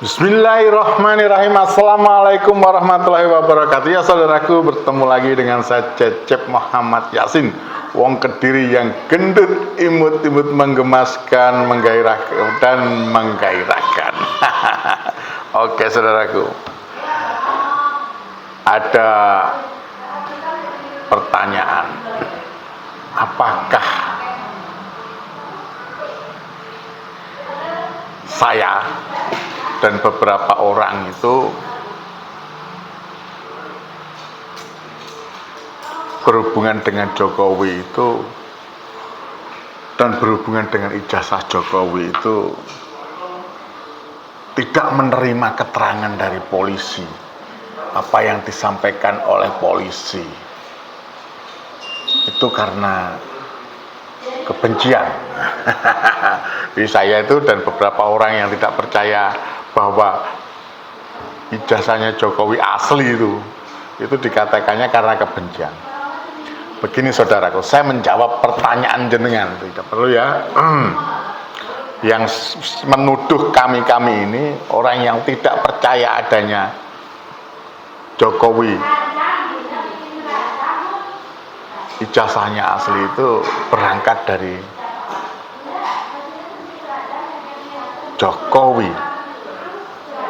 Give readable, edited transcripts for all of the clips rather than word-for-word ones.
Bismillahirrahmanirrahim. Assalamualaikum warahmatullahi wabarakatuh. Ya saudaraku, bertemu lagi dengan saya Cecep Muhammad Yasin, wong Kediri yang gendut, imut-imut, menggemaskan, menggairahkan dan menggairahkan. Oke saudaraku, ada pertanyaan, apakah saya dan beberapa orang itu berhubungan dengan Jokowi itu dan berhubungan dengan ijazah Jokowi itu tidak menerima keterangan dari polisi, apa yang disampaikan oleh polisi itu karena kebencian. Jadi saya itu dan beberapa orang yang tidak percaya bahwa ijazahnya Jokowi asli itu dikatakannya karena kebencian. Begini saudaraku, saya menjawab pertanyaan jenengan, tidak perlu ya. Yang menuduh kami ini orang yang tidak percaya adanya Jokowi ijazahnya asli itu berangkat dari Jokowi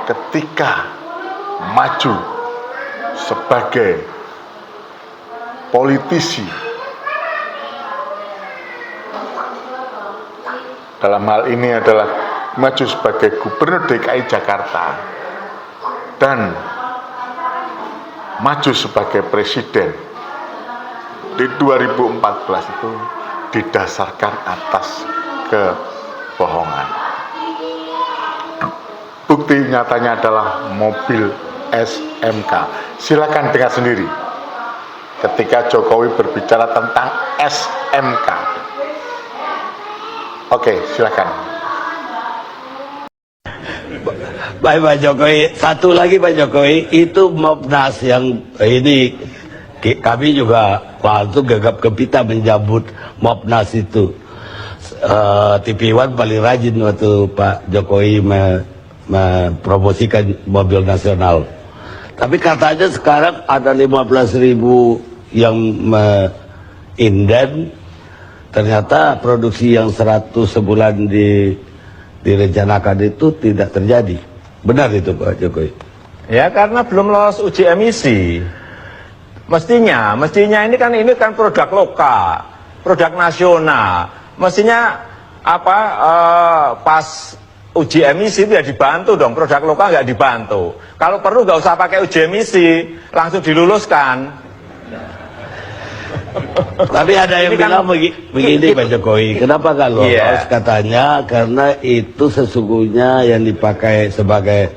ketika maju sebagai politisi, dalam hal ini adalah maju sebagai gubernur DKI Jakarta dan maju sebagai presiden di 2014 itu didasarkan atas kebohongan. Bukti nyatanya adalah mobil SMK. Silakan dengar sendiri ketika Jokowi berbicara tentang SMK. Oke, silakan. Baik Pak Jokowi, satu lagi Pak Jokowi, itu Mopnas yang ini kami juga waktu gegap gempita menyambut Mopnas itu. TV One paling rajin waktu Pak Jokowi mempromosikan mobil nasional. Tapi katanya sekarang ada 15.000 yang inden. Ternyata produksi yang 100 sebulan direncanakan itu tidak terjadi. Benar itu Pak Jokowi? Ya karena belum lolos uji emisi. Mestinya ini kan produk lokal, produk nasional. Mestinya pas uji emisi itu ya dibantu dong, produk lokal nggak dibantu. Kalau perlu nggak usah pakai uji emisi, langsung diluluskan. Tapi ada yang bilang begini Pak Jokowi, kenapa nggak lolos? Katanya karena itu sesungguhnya yang dipakai sebagai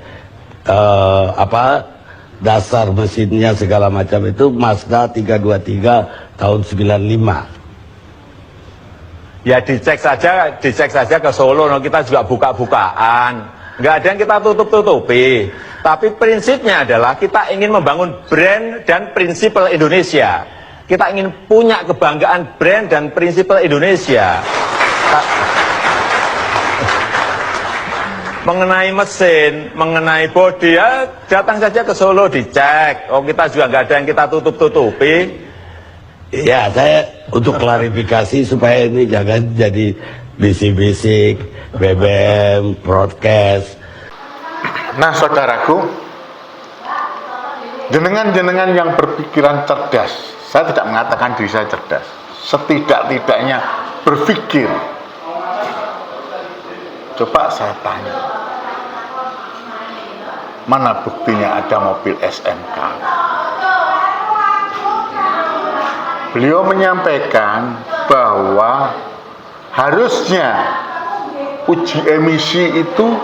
dasar mesinnya segala macam itu Mazda 323 tahun 95. Ya dicek saja ke Solo, kita juga buka-bukaan. Nggak ada yang kita tutup-tutupi. Tapi prinsipnya adalah kita ingin membangun brand dan prinsipal Indonesia. Kita ingin punya kebanggaan brand dan prinsipal Indonesia. Mengenai mesin, mengenai bodi, ya datang saja ke Solo dicek. Oh kita juga nggak ada yang kita tutup-tutupi. Iya, saya untuk klarifikasi supaya ini jangan jadi bisik-bisik, BBM, broadcast. Nah saudaraku, jenengan yang berpikiran cerdas, saya tidak mengatakan diri saya cerdas, setidak-tidaknya berpikir. Coba saya tanya, mana buktinya ada mobil SMK? Beliau menyampaikan bahwa harusnya uji emisi itu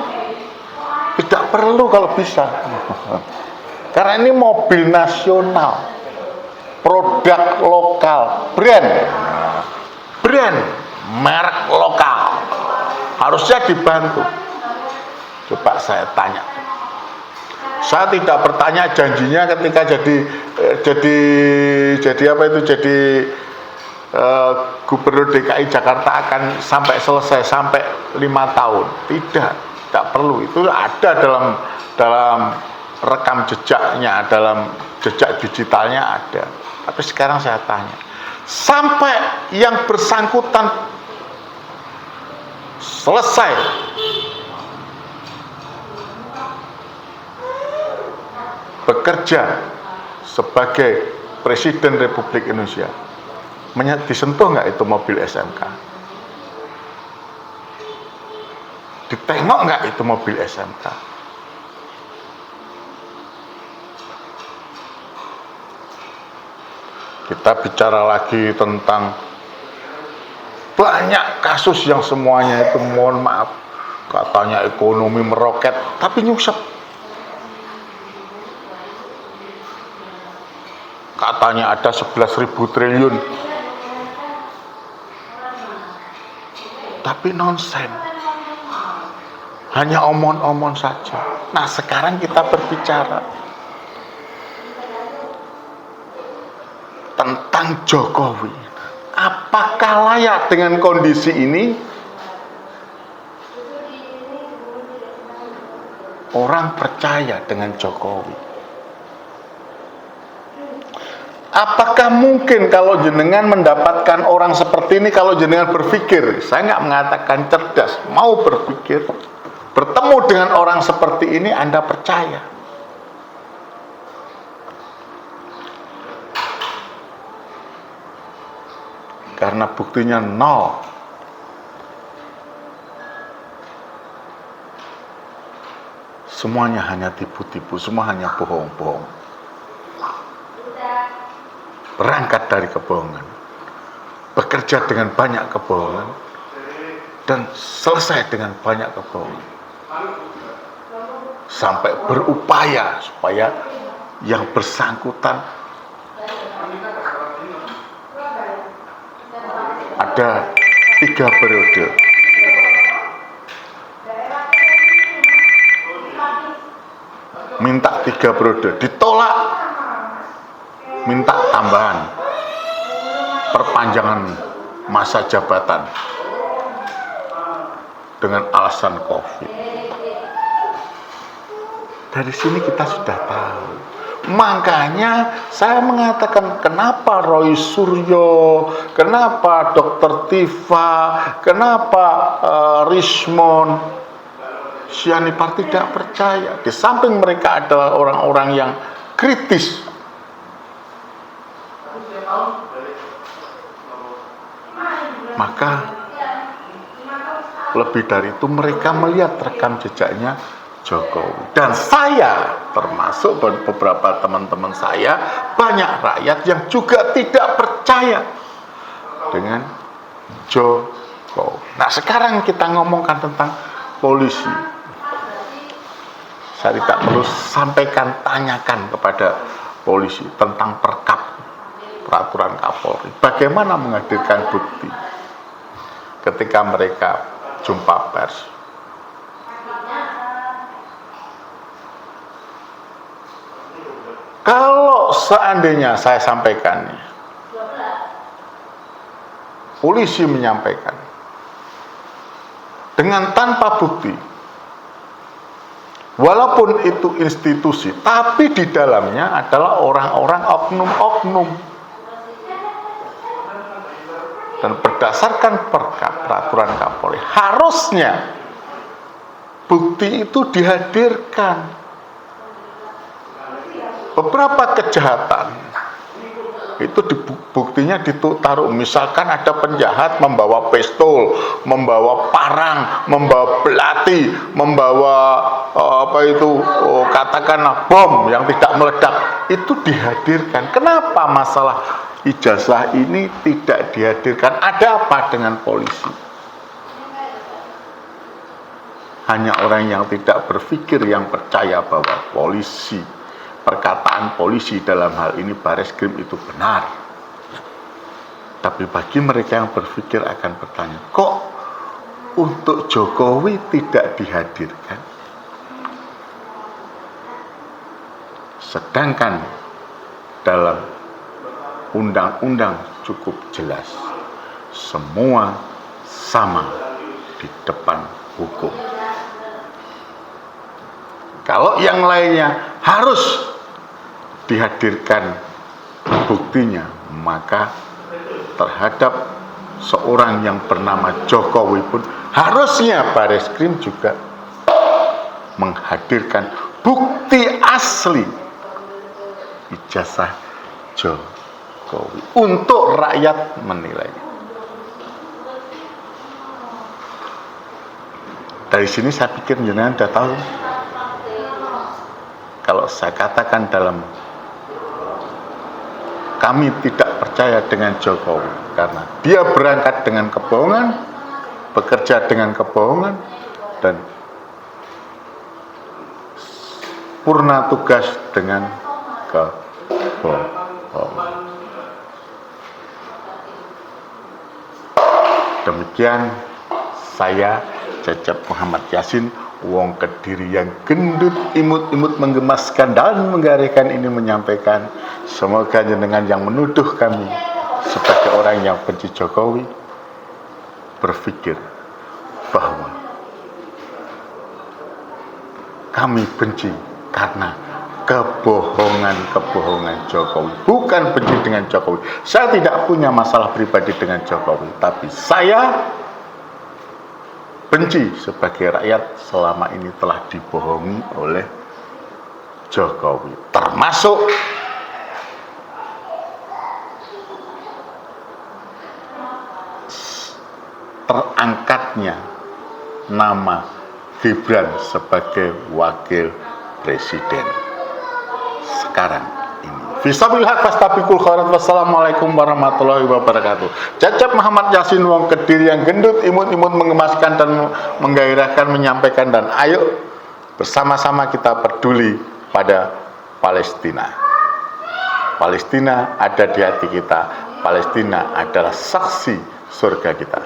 tidak perlu kalau bisa. Karena ini mobil nasional, produk lokal, brand, merek lokal, harusnya dibantu. Coba saya tanya. Saya tidak bertanya janjinya ketika jadi Gubernur DKI Jakarta akan sampai selesai, sampai 5 tahun. Tidak. tidak perlu. Itu ada dalam rekam jejaknya, dalam jejak digitalnya ada. Tapi sekarang saya tanya, sampai yang bersangkutan selesai bekerja sebagai Presiden Republik Indonesia, disentuh nggak itu mobil SMK? Ditengok nggak itu mobil SMK? Kita bicara lagi tentang banyak kasus yang semuanya itu, mohon maaf, katanya ekonomi meroket, tapi nyusep. Katanya ada 11.000 triliun, tapi nonsen, hanya omong-omong saja. Nah, sekarang kita berbicara tentang Jokowi. Apakah layak dengan kondisi ini orang percaya dengan Jokowi? Apakah mungkin kalau jenengan mendapatkan orang seperti ini, kalau jenengan berpikir, saya nggak mengatakan cerdas, mau berpikir, bertemu dengan orang seperti ini, Anda percaya? Karena buktinya nol. Semuanya hanya tipu-tipu, semua hanya bohong-bohong. Berangkat dari kebohongan, bekerja dengan banyak kebohongan, dan selesai dengan banyak kebohongan, sampai berupaya supaya yang bersangkutan ada 3 periode. Minta 3 periode, ditolak, minta tambahan perpanjangan masa jabatan dengan alasan COVID. Dari sini kita sudah tahu. Makanya saya mengatakan, kenapa Roy Suryo, kenapa Dr. Tifa, kenapa Rismon Sianipar tidak percaya. Di samping mereka adalah orang-orang yang kritis, maka lebih dari itu mereka melihat rekam jejaknya Jokowi. Dan saya termasuk beberapa teman-teman saya, banyak rakyat yang juga tidak percaya dengan Jokowi. Nah, sekarang kita ngomongkan tentang polisi. Saya tidak perlu sampaikan, tanyakan kepada polisi tentang peraturan Kapolri. Bagaimana menghadirkan bukti ketika mereka jumpa pers? Kalau seandainya saya sampaikan, polisi menyampaikan dengan tanpa bukti, walaupun itu institusi, tapi di dalamnya adalah orang-orang oknum-oknum. Dan berdasarkan peraturan Kapolri, harusnya bukti itu dihadirkan. Beberapa kejahatan itu buktinya ditaruh, misalkan ada penjahat membawa pistol, membawa parang, membawa belati, membawa katakanlah bom yang tidak meledak, itu dihadirkan. Kenapa masalah ijazah ini tidak dihadirkan? Ada apa dengan polisi? Hanya orang yang tidak berpikir yang percaya bahwa polisi, perkataan polisi dalam hal ini Bareskrim itu benar. Tapi bagi mereka yang berpikir akan bertanya, kok untuk Jokowi tidak dihadirkan? Sedangkan dalam undang-undang cukup jelas, semua sama di depan hukum. Kalau yang lainnya harus dihadirkan buktinya, maka terhadap seorang yang bernama Jokowi pun harusnya Bareskrim juga menghadirkan bukti asli ijazah Jokowi untuk rakyat menilai. Dari sini saya pikir jenengan sudah tahu. Kalau saya katakan dalam kami tidak percaya dengan Jokowi karena dia berangkat dengan kebohongan, bekerja dengan kebohongan, dan purna tugas dengan kebohongan. Demikian saya Cecep Muhammad Yasin, wong Kediri yang gendut, imut-imut, menggemaskan dan menggairahkan ini menyampaikan, semoga jenengan yang menuduh kami sebagai orang yang benci Jokowi berpikir bahwa kami benci karena kebohongan Jokowi, bukan benci dengan Jokowi. Saya tidak punya masalah pribadi dengan Jokowi, tapi saya benci sebagai rakyat selama ini telah dibohongi oleh Jokowi, termasuk terangkatnya nama Gibran sebagai wakil presiden sekarang ini. Fisabilil haq fastabiqul khairat. Wassalamualaikum warahmatullahi wabarakatuh. Cecep Muhammad Yasin, wong Kediri yang gendut, imut-imut, menggemaskan dan menggairahkan, menyampaikan, dan ayo bersama-sama kita peduli pada Palestina. Palestina ada di hati kita. Palestina adalah saksi surga kita.